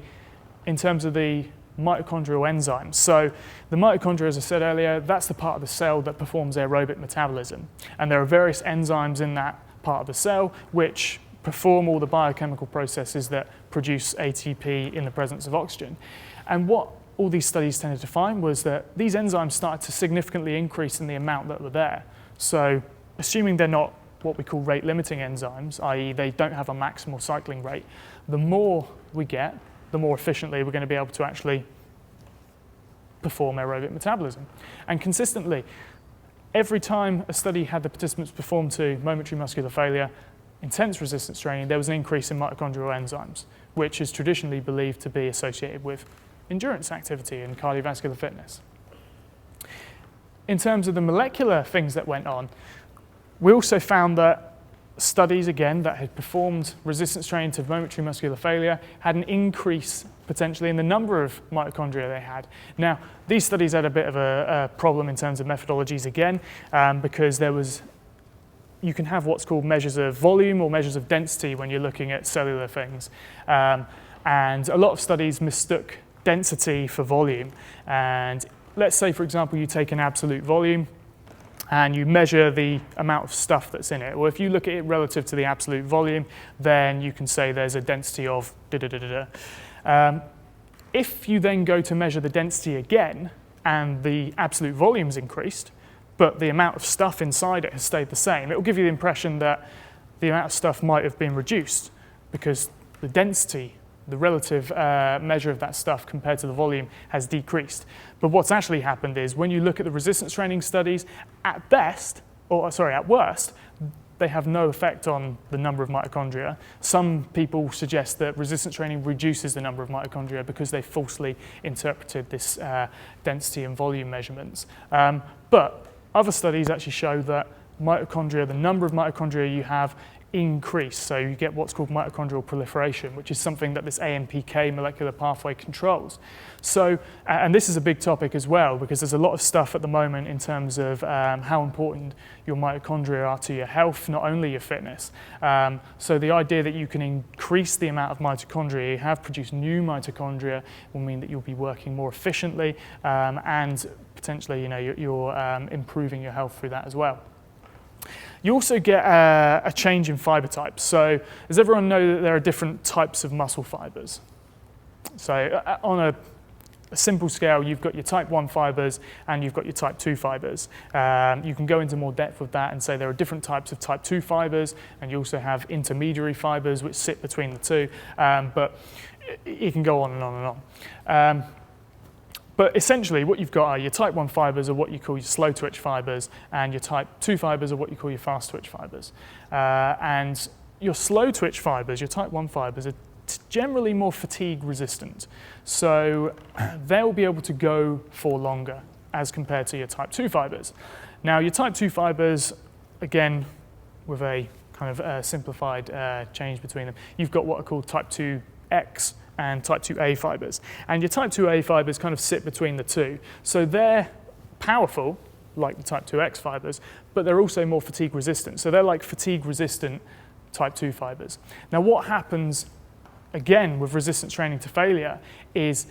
in terms of the mitochondrial enzymes. So the mitochondria, as I said earlier, that's the part of the cell that performs aerobic metabolism. And there are various enzymes in that part of the cell which perform all the biochemical processes that produce ATP in the presence of oxygen. And what all these studies tended to find was that these enzymes started to significantly increase in the amount that were there. So assuming they're not what we call rate-limiting enzymes, i.e. they don't have a maximal cycling rate, the more we get, the more efficiently we're going to be able to actually perform aerobic metabolism. And consistently, every time a study had the participants perform to momentary muscular failure, intense resistance training, there was an increase in mitochondrial enzymes, which is traditionally believed to be associated with endurance activity and cardiovascular fitness. In terms of the molecular things that went on, we also found that studies, again, that had performed resistance training to momentary muscular failure had an increase potentially in the number of mitochondria they had. Now, these studies had a bit of a problem in terms of methodologies again, because you can have what's called measures of volume or measures of density when you're looking at cellular things. And a lot of studies mistook density for volume. And let's say, for example, you take an absolute volume and you measure the amount of stuff that's in it. Well, if you look at it relative to the absolute volume, then you can say there's a density of da-da-da-da-da. If you then go to measure the density again, and the absolute volume's increased, but the amount of stuff inside it has stayed the same, it will give you the impression that the amount of stuff might have been reduced because the density, the relative measure of that stuff compared to the volume has decreased. But what's actually happened is when you look at the resistance training studies, at worst, they have no effect on the number of mitochondria. Some people suggest that resistance training reduces the number of mitochondria because they falsely interpreted this density and volume measurements. But other studies actually show that mitochondria, the number of mitochondria you have, increase. So you get what's called mitochondrial proliferation, which is something that this AMPK molecular pathway controls. So, and this is a big topic as well, because there's a lot of stuff at the moment in terms of how important your mitochondria are to your health, not only your fitness. So the idea that you can increase the amount of mitochondria you have, produce new mitochondria, will mean that you'll be working more efficiently and potentially, you're improving your health through that as well. You also get a change in fiber types. So does everyone know that there are different types of muscle fibers? So on a simple scale, you've got your type 1 fibers and you've got your type 2 fibers. You can go into more depth with that and say there are different types of type 2 fibers, and you also have intermediary fibers which sit between the two, but you can go on and on and on. But essentially what you've got are your type 1 fibers are what you call your slow twitch fibers, and your type 2 fibers are what you call your fast twitch fibers. And your slow twitch fibers, your type 1 fibers, are generally more fatigue resistant. So they'll be able to go for longer as compared to your type 2 fibers. Now your type 2 fibers, again, with a kind of simplified change between them, you've got what are called type 2X and type 2A fibers. And your type 2A fibers kind of sit between the two. So they're powerful, like the type 2X fibers, but they're also more fatigue resistant. So they're like fatigue resistant type 2 fibers. Now what happens, again, with resistance training to failure is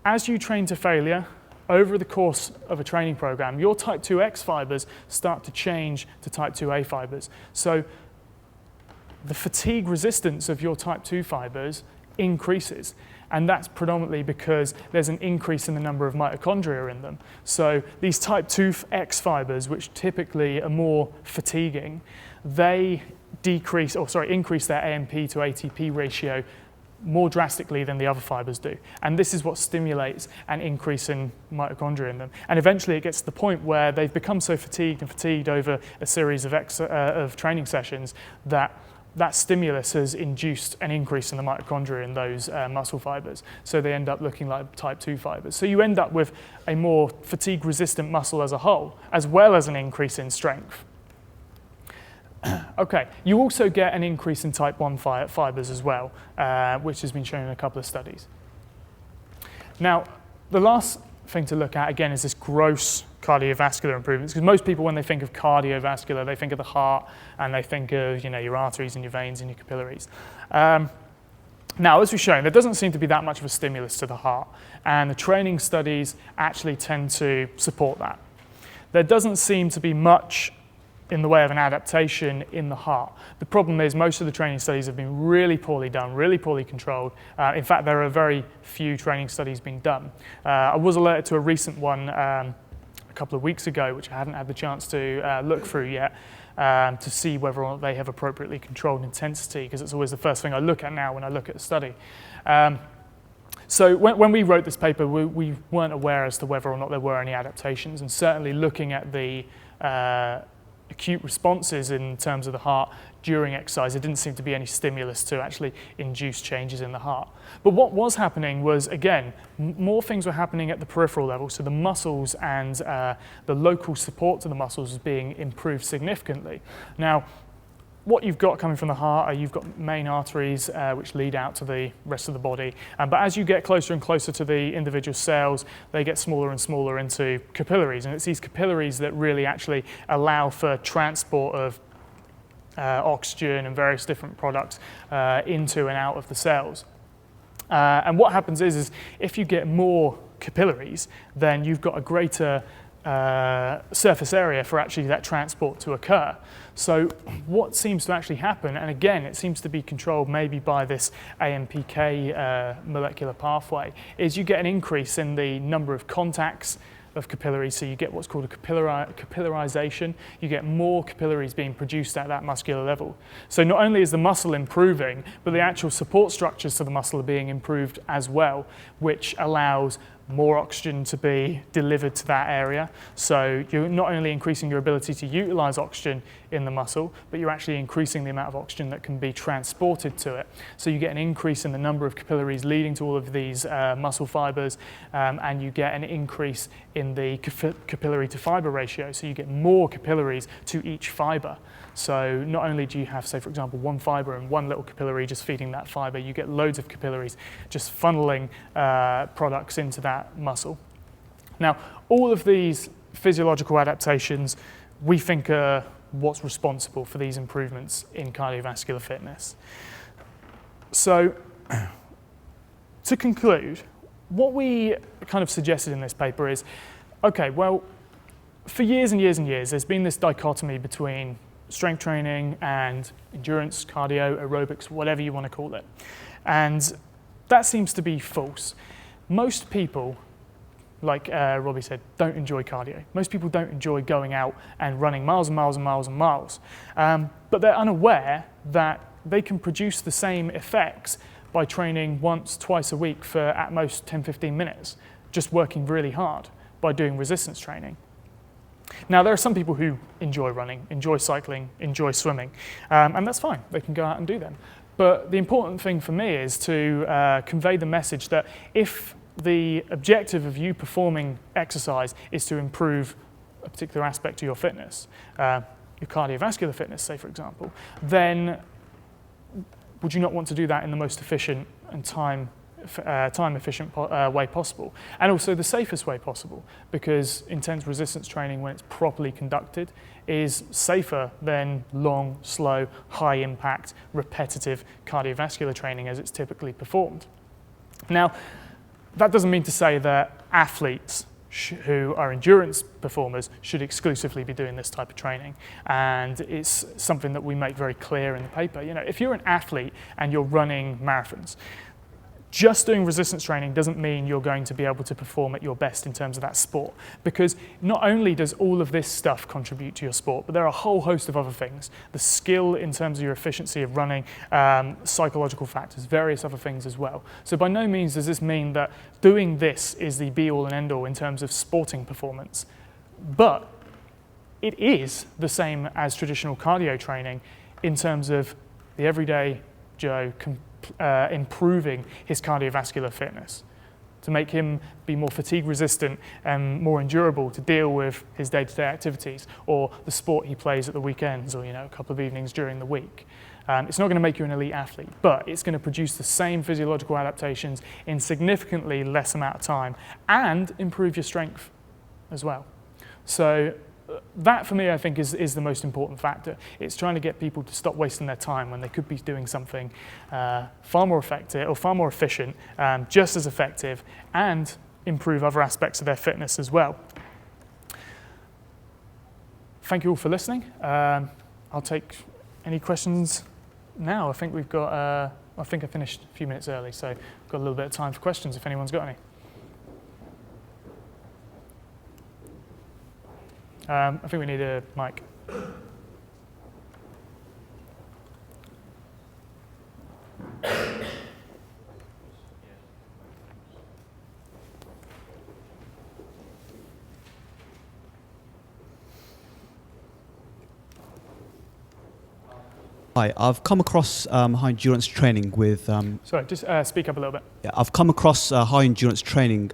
as you train to failure, over the course of a training program, your type 2X fibers start to change to type 2A fibers. So the fatigue resistance of your type 2 fibers increases, and that's predominantly because there's an increase in the number of mitochondria in them. So these type 2X fibers, which typically are more fatiguing, they increase their AMP to ATP ratio more drastically than the other fibers do. And this is what stimulates an increase in mitochondria in them. And eventually it gets to the point where they've become so fatigued over a series of training sessions that stimulus has induced an increase in the mitochondria in those muscle fibers. So they end up looking like type 2 fibers. So you end up with a more fatigue-resistant muscle as a whole, as well as an increase in strength. Okay, you also get an increase in type 1 fibers as well, which has been shown in a couple of studies. Now, the last thing to look at, again, is this gross cardiovascular improvements, because most people, when they think of cardiovascular, they think of the heart and they think of your arteries and your veins and your capillaries. Now, as we've shown, there doesn't seem to be that much of a stimulus to the heart, and the training studies actually tend to support that. There doesn't seem to be much in the way of an adaptation in the heart. The problem is most of the training studies have been really poorly done, really poorly controlled. In fact, there are very few training studies being done. I was alerted to a recent one a couple of weeks ago, which I hadn't had the chance to look through yet, to see whether or not they have appropriately controlled intensity, because it's always the first thing I look at now when I look at a study. So when we wrote this paper, we weren't aware as to whether or not there were any adaptations, and certainly looking at the acute responses in terms of the heart during exercise, there didn't seem to be any stimulus to actually induce changes in the heart. But what was happening was, again, more things were happening at the peripheral level, so the muscles and the local support to the muscles was being improved significantly. Now, what you've got coming from the heart are you've got main arteries which lead out to the rest of the body. But as you get closer and closer to the individual cells, they get smaller and smaller into capillaries. And it's these capillaries that really actually allow for transport of oxygen and various different products into and out of the cells. And what happens is if you get more capillaries, then you've got a greater surface area for actually that transport to occur. So what seems to actually happen, and again it seems to be controlled maybe by this AMPK molecular pathway, is you get an increase in the number of contacts of capillaries, so you get what's called a capillarization. You get more capillaries being produced at that muscular level. So not only is the muscle improving, but the actual support structures to the muscle are being improved as well, which allows more oxygen to be delivered to that area. So you're not only increasing your ability to utilize oxygen in the muscle, but you're actually increasing the amount of oxygen that can be transported to it. So you get an increase in the number of capillaries leading to all of these muscle fibers, and you get an increase in the capillary to fiber ratio. So you get more capillaries to each fiber. So not only do you have, say, for example, one fiber and one little capillary just feeding that fiber, you get loads of capillaries just funneling products into that muscle. Now, all of these physiological adaptations we think are what's responsible for these improvements in cardiovascular fitness. So to conclude, what we kind of suggested in this paper is, okay, well, for years and years and years, there's been this dichotomy between strength training and endurance, cardio, aerobics, whatever you want to call it. And that seems to be false. Most people, like Robbie said, don't enjoy cardio. Most people don't enjoy going out and running miles and miles and miles and miles. But they're unaware that they can produce the same effects by training once, twice a week for at most 10, 15 minutes, just working really hard by doing resistance training. Now, there are some people who enjoy running, enjoy cycling, enjoy swimming, and that's fine. They can go out and do them. But the important thing for me is to convey the message that if the objective of you performing exercise is to improve a particular aspect of your fitness, your cardiovascular fitness, say, for example, then would you not want to do that in the most efficient and time-efficient way possible, and also the safest way possible, because intense resistance training, when it's properly conducted, is safer than long, slow, high-impact, repetitive cardiovascular training as it's typically performed. Now, that doesn't mean to say that athletes who are endurance performers should exclusively be doing this type of training, and it's something that we make very clear in the paper. You know, if you're an athlete and you're running marathons, just doing resistance training doesn't mean you're going to be able to perform at your best in terms of that sport, because not only does all of this stuff contribute to your sport, but there are a whole host of other things. The skill in terms of your efficiency of running, psychological factors, various other things as well. So by no means does this mean that doing this is the be-all and end-all in terms of sporting performance, but it is the same as traditional cardio training in terms of the everyday Joe improving his cardiovascular fitness to make him be more fatigue resistant and more endurable to deal with his day-to-day activities or the sport he plays at the weekends, or a couple of evenings during the week. It's not going to make you an elite athlete, but it's going to produce the same physiological adaptations in significantly less amount of time and improve your strength as well. So that, for me, I think is the most important factor. It's trying to get people to stop wasting their time when they could be doing something far more effective or far more efficient, just as effective, and improve other aspects of their fitness as well. Thank you all for listening. I'll take any questions now. I think we've got, I think I finished a few minutes early, so we've got a little bit of time for questions if anyone's got any. I think we need a mic. Hi, I've come across high endurance training with. Sorry, just speak up a little bit. Yeah, I've come across high endurance training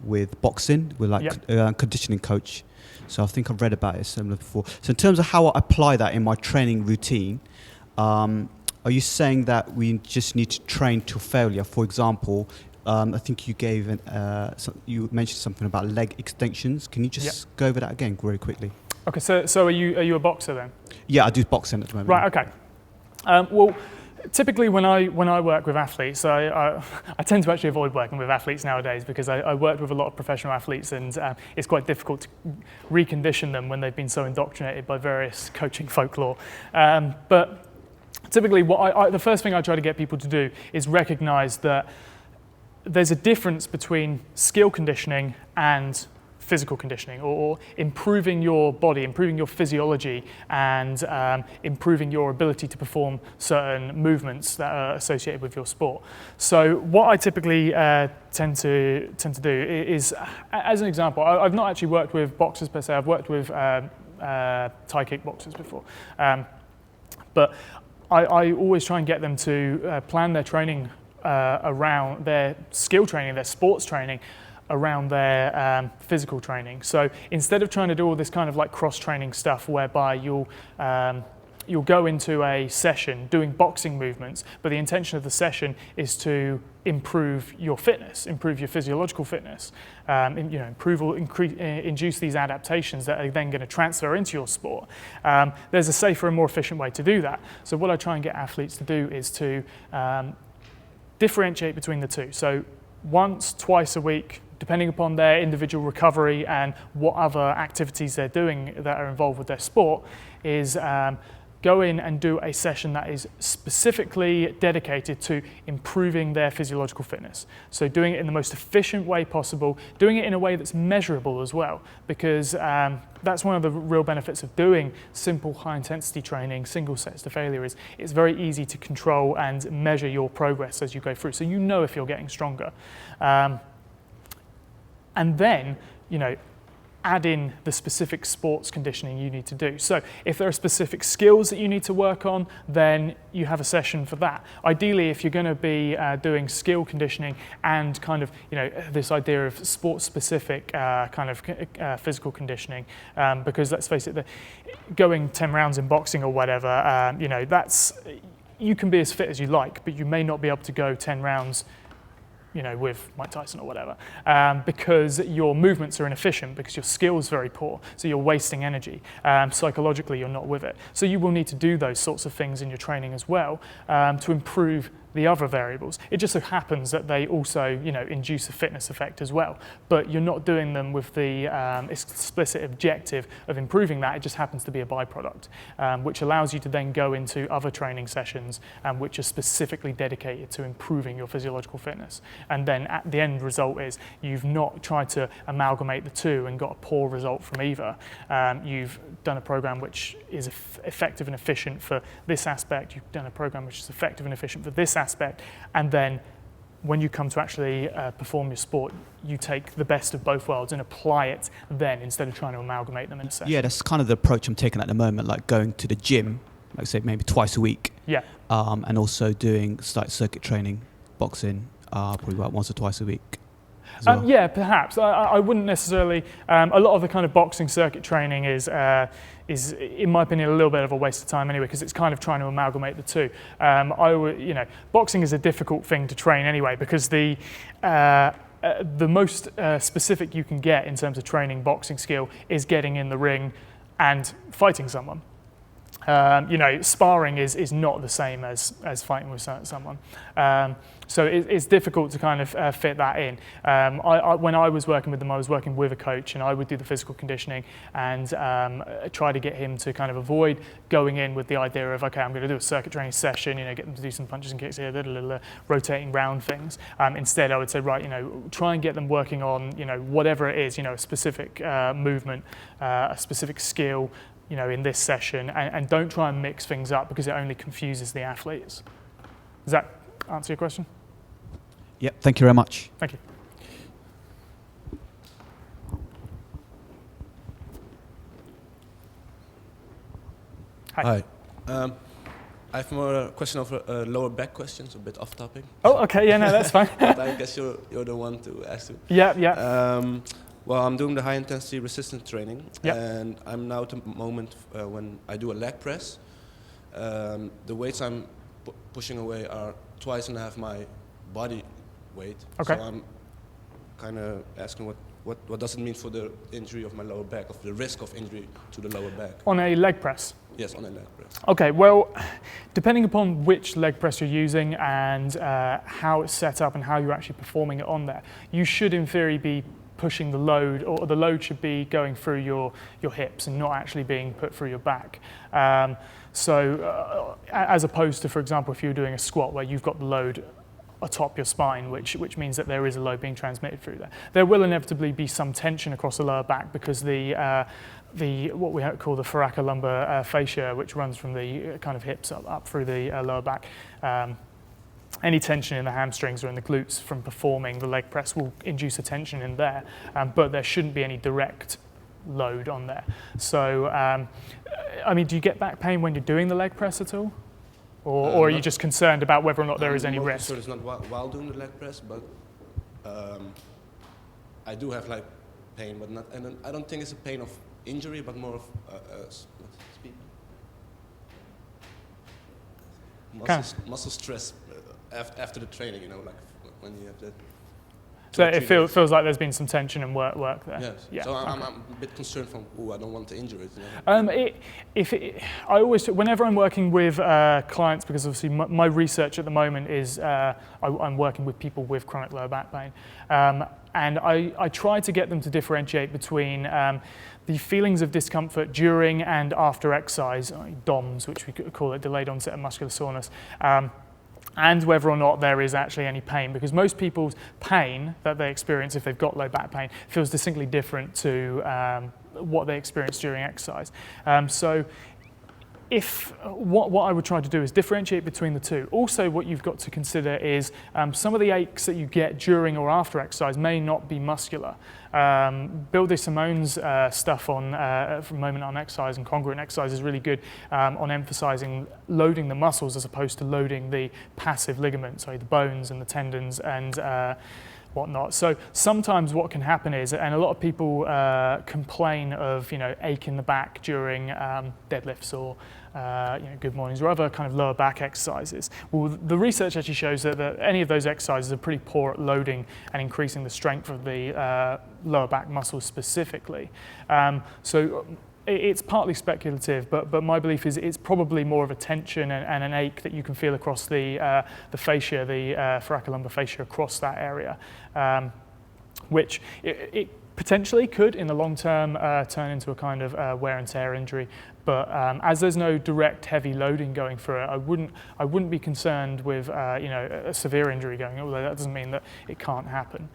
with boxing, with conditioning coach. So I think I've read about it similar before. So in terms of how I apply that in my training routine, are you saying that we just need to train to failure? For example, I think you gave you mentioned something about leg extensions. Can you just go over that again very quickly? Okay, so are you a boxer then? Yeah, I do boxing at the moment. Right. Okay. Well, typically when I work with athletes, I tend to actually avoid working with athletes nowadays, because I work with a lot of professional athletes, and it's quite difficult to recondition them when they've been so indoctrinated by various coaching folklore. But typically the first thing I try to get people to do is recognize that there's a difference between skill conditioning and physical conditioning, or improving your body, improving your physiology, and improving your ability to perform certain movements that are associated with your sport. So what I typically tend to do is, as an example, I've not actually worked with boxers per se. I've worked with Thai kickboxers before, but I always try and get them to plan their training around their skill training, their sports training, around their physical training. So instead of trying to do all this kind of like cross-training stuff whereby you'll go into a session doing boxing movements, but the intention of the session is to improve your fitness, improve your physiological fitness, improve or induce these adaptations that are then going to transfer into your sport. There's a safer and more efficient way to do that. So what I try and get athletes to do is to differentiate between the two. So once, twice a week, depending upon their individual recovery and what other activities they're doing that are involved with their sport, is go in and do a session that is specifically dedicated to improving their physiological fitness. So doing it in the most efficient way possible, doing it in a way that's measurable as well, because that's one of the real benefits of doing simple high-intensity training, single sets to failure, is it's very easy to control and measure your progress as you go through, so you know if you're getting stronger. And then, add in the specific sports conditioning you need to do. So if there are specific skills that you need to work on, then you have a session for that. Ideally, if you're going to be doing skill conditioning and kind of, this idea of sports-specific kind of physical conditioning, because let's face it, going 10 rounds in boxing or whatever, that's, you can be as fit as you like, but you may not be able to go 10 rounds with Mike Tyson or whatever, because your movements are inefficient, because your skill is very poor, so you're wasting energy. Psychologically, you're not with it. So you will need to do those sorts of things in your training as well to improve the other variables. It just so happens that they also, induce a fitness effect as well, but you're not doing them with the explicit objective of improving that. It just happens to be a byproduct, which allows you to then go into other training sessions which are specifically dedicated to improving your physiological fitness. And then at the end result is you've not tried to amalgamate the two and got a poor result from either. You've done a program which is effective and efficient for this aspect. You've done a program which is effective and efficient for this aspect, and then when you come to actually perform your sport, you take the best of both worlds and apply it then, instead of trying to amalgamate them in a session. Yeah, that's kind of the approach I'm taking at the moment, like going to the gym, like say maybe twice a week. Yeah. And also doing like circuit training, boxing, probably about once or twice a week. Well. Yeah, perhaps. I wouldn't necessarily. A lot of the kind of boxing circuit training is, in my opinion, a little bit of a waste of time anyway, because it's kind of trying to amalgamate the two. Boxing is a difficult thing to train anyway, because the most specific you can get in terms of training boxing skill is getting in the ring and fighting someone. Sparring is not the same as fighting with someone. So it's difficult to kind of fit that in. When I was working with them, I was working with a coach, and I would do the physical conditioning and try to get him to kind of avoid going in with the idea of, okay, I'm going to do a circuit training session, get them to do some punches and kicks here, rotating round things. Instead, I would say, right, try and get them working on, whatever it is, a specific movement, a specific skill, in this session, and don't try and mix things up, because it only confuses the athletes. Does that answer your question? Yep, thank you very much. Thank you. Hi. I have more a question of lower back questions, a bit off topic. Oh, okay, yeah, no, that's fine. But I guess you're the one to ask to. Yeah. Well, I'm doing the high intensity resistance training, yep. And I'm now at the moment when I do a leg press. The weights I'm pushing away are 2.5 my body weight. Okay. So I'm kind of asking what does it mean for the injury of my lower back, of the risk of injury to the lower back? On a leg press? Yes, on a leg press. Okay, well, depending upon which leg press you're using and how it's set up and how you're actually performing it on there, you should in theory be pushing the load, or the load should be going through your hips and not actually being put through your back. So as opposed to, for example, if you're doing a squat where you've got the load atop your spine, which means that there is a load being transmitted through there. There will inevitably be some tension across the lower back because the what we call the thoracolumbar fascia, which runs from the kind of hips up through the lower back. Any tension in the hamstrings or in the glutes from performing the leg press will induce a tension in there, but there shouldn't be any direct load on there. So, I mean, do you get back pain when you're doing the leg press at all? Or are you just concerned about whether or not there is any risk? So it's not while doing the leg press, but I do have like pain, but not, and I don't think it's a pain of injury, but more of muscle stress after the training, you know, like when you have that. So it feels like there's been some tension and work there. Yes. Yeah. So I'm a bit concerned from, I don't want to injure it. You know? Whenever I'm working with clients, because obviously my research at the moment is I'm working with people with chronic lower back pain, and I try to get them to differentiate between the feelings of discomfort during and after exercise, DOMS, which we call it, delayed onset of muscular soreness. And whether or not there is actually any pain, because most people's pain that they experience if they've got low back pain feels distinctly different to what they experience during exercise. So what I would try to do is differentiate between the two. Also, what you've got to consider is some of the aches that you get during or after exercise may not be muscular. Bill DeSimone's stuff on from Moment on Exercise and Congruent Exercise is really good on emphasizing loading the muscles as opposed to loading the passive ligaments, so the bones and the tendons and whatnot. So sometimes what can happen is, and a lot of people complain of, you know, ache in the back during deadlifts or good mornings or other kind of lower back exercises. Well, the research actually shows that any of those exercises are pretty poor at loading and increasing the strength of the lower back muscles specifically. So it's partly speculative, but my belief is it's probably more of a tension and an ache that you can feel across the fascia, the thoracolumbar fascia across that area, which it potentially could, in the long term, turn into a kind of wear and tear injury. But as there's no direct heavy loading going through it, I wouldn't be concerned with a severe injury going, although that doesn't mean that it can't happen.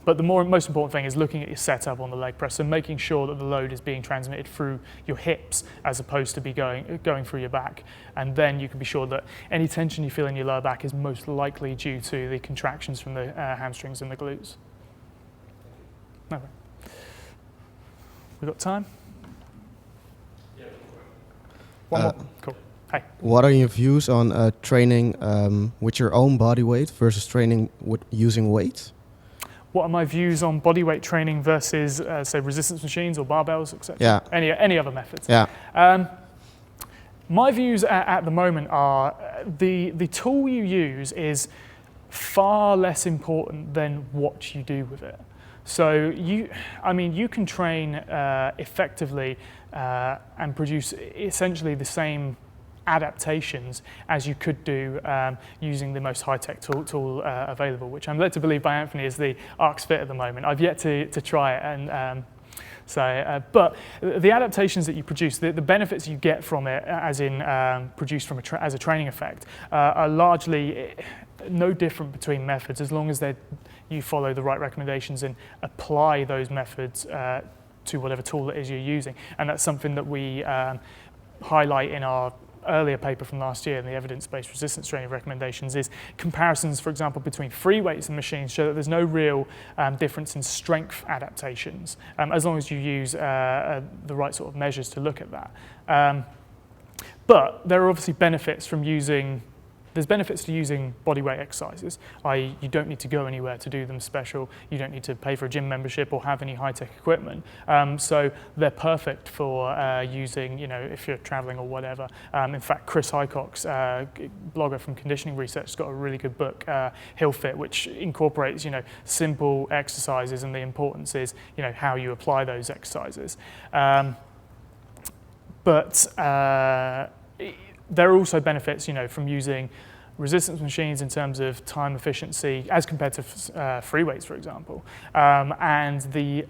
But the most important thing is looking at your setup on the leg press and making sure that the load is being transmitted through your hips as opposed to be going through your back. And then you can be sure that any tension you feel in your lower back is most likely due to the contractions from the hamstrings and the glutes. Okay. We got time? Yeah. One more. Cool. Hey. What are your views on training with your own body weight versus training with using weights? What are my views on body weight training versus, say, resistance machines or barbells, etc.? Yeah. Any other methods? Yeah. My views at the moment are the tool you use is far less important than what you do with it. So you can train effectively and produce essentially the same adaptations as you could do using the most high-tech tool available, which I'm led to believe by Anthony is the ARX Fit at the moment. I've yet to try it, and but the adaptations that you produce, the benefits you get from it, as in produced from as a training effect, are largely no different between methods as long as you follow the right recommendations and apply those methods to whatever tool it is you're using. And that's something that we highlight in our earlier paper from last year in the evidence-based resistance training recommendations is comparisons, for example, between free weights and machines show that there's no real difference in strength adaptations as long as you use the right sort of measures to look at that. But there are obviously benefits from using There's benefits to using bodyweight exercises, i.e. you don't need to go anywhere to do them special, you don't need to pay for a gym membership or have any high-tech equipment. So they're perfect for using, if you're traveling or whatever. In fact, Chris Hycock's blogger from Conditioning Research has got a really good book, Hill Fit, which incorporates, simple exercises, and the importance is, how you apply those exercises. There are also benefits, from using resistance machines in terms of time efficiency as compared to free weights, for example, and the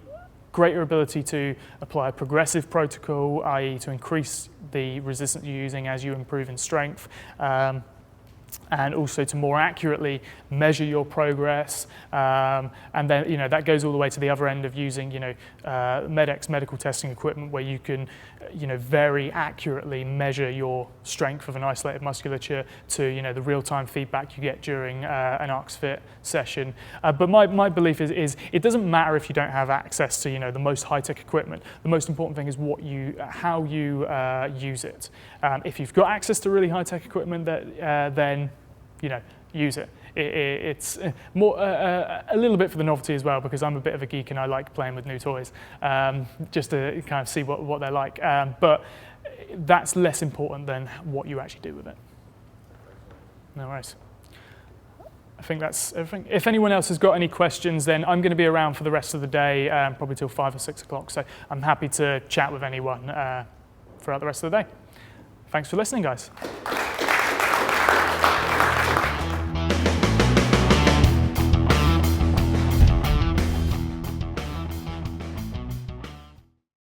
greater ability to apply a progressive protocol, i.e. to increase the resistance you're using as you improve in strength. and also to more accurately measure your progress. And then, that goes all the way to the other end of using, MEDEX, medical testing equipment, where you can, very accurately measure your strength of an isolated musculature to, the real-time feedback you get during an ARCS-Fit session. But my belief is it doesn't matter if you don't have access to, the most high-tech equipment. The most important thing is how you use it. If you've got access to really high-tech equipment, then use it. It's more a little bit for the novelty as well, because I'm a bit of a geek and I like playing with new toys, just to kind of see what they're like. But that's less important than what you actually do with it. No worries. I think that's everything. If anyone else has got any questions, then I'm going to be around for the rest of the day, probably till 5 or 6 o'clock. So I'm happy to chat with anyone throughout the rest of the day. Thanks for listening, guys.